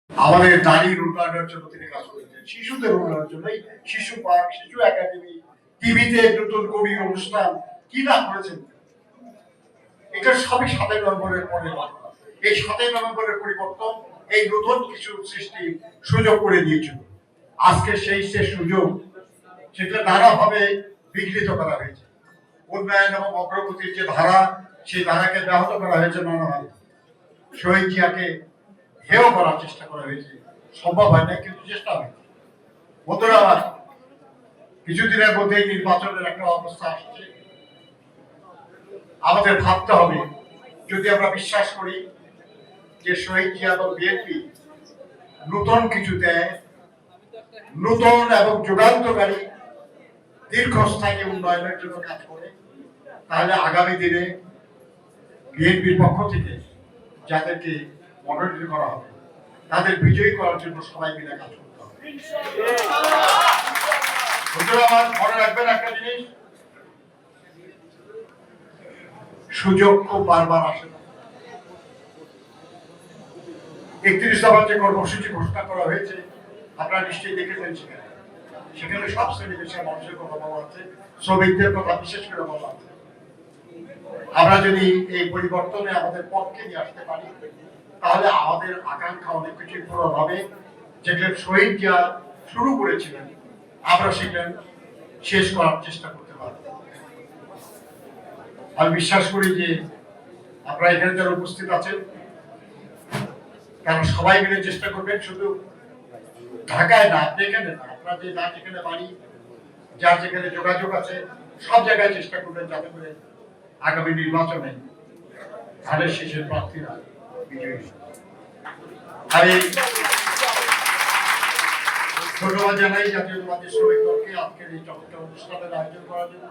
আমাদের নারীর উন্নয়নের জন্য তিনি কাজ করেছেন, শিশুদের উন্নয়নের জন্য শিশু পার্ক, শিশু একাডেমি, টিভিতে নতুন কবি অনুষ্ঠান কি না করেছেন। এটা সবই ৭ই নভেম্বরের পরে। এই ৭ই নভেম্বরের পরিবর্তন এই নতুন কিছু সৃষ্টি সুযোগ করে দিয়েছিল। আজকে সেই সুযোগ সেটা নানাভাবে বিঘ্নিত করা হয়েছে। উন্নয়ন এবং অগ্রগতির যে ধারা, সেই ধারাকে ব্যাহত করা হয়েছে নানাভাবে। শহীদ জিয়াকে হেয় করার চেষ্টা করা হয়েছে, সম্ভব হয় না কিন্তু চেষ্টা হয়েছে। বন্ধুরা, কিছুদিনের মধ্যেই নির্বাচনের একটা অবস্থা আসছে। আমাদের ভাবতে হবে, যদি আমরা বিশ্বাস করি যে শহীদ জিয়া এবং বিএনপি নতুন কিছু দেয়, নতুন এবং যুগান্তকারী দীর্ঘস্থায়ী উন্নয়নের জন্য কাজ করে, তাহলে আগামী দিনে বিএনপির পক্ষ থেকে যাদেরকে মনোনীত করা হবে তাদের বিজয়ী করার জন্য সবাই মিলে কাজ করতে হবে। আমার মনে রাখবেন একটা জিনিস, সুযোগ খুব বারবার আসে না। ৩১ দফার যে কর্মসূচি ঘোষণা করা হয়েছে আপনারা নিশ্চয়ই দেখেছেন, সেখানে সব শ্রেণী পেশার মানুষের কথা বলা আছে, শ্রমিকদের কথা বিশেষ করে বলা আছে। আমরা যদি এই পরিবর্তনে আমাদের পক্ষে নিয়ে আসতে পারি, তাহলে আমাদের আকাঙ্ক্ষা অনেক কিছু পূরণ হবে। যেগুলো শহীদ জিয়া শুরু করেছিলেন, আমরা সেটা শেষ করার চেষ্টা করতে পারব। আমি বিশ্বাস করি যে আপনারা এখানে যারা উপস্থিত আছেন, কারণ সবাই মিলে চেষ্টা করবেন, শুধু ঢাকায় না, আপনি এখানে না, আপনার যে যার যেখানে বাড়ি, যার যেখানে যোগাযোগ আছে, সব জায়গায় চেষ্টা করবেন যাতে করে আগামী নির্বাচনে ধানের শেষের প্রার্থীরা বিজয়ী। আমি ধন্যবাদ জানাই জাতীয়তাবাদী শ্রমিক দলকে আজকের এই চমৎকার অনুষ্ঠানের আয়োজন করার জন্য।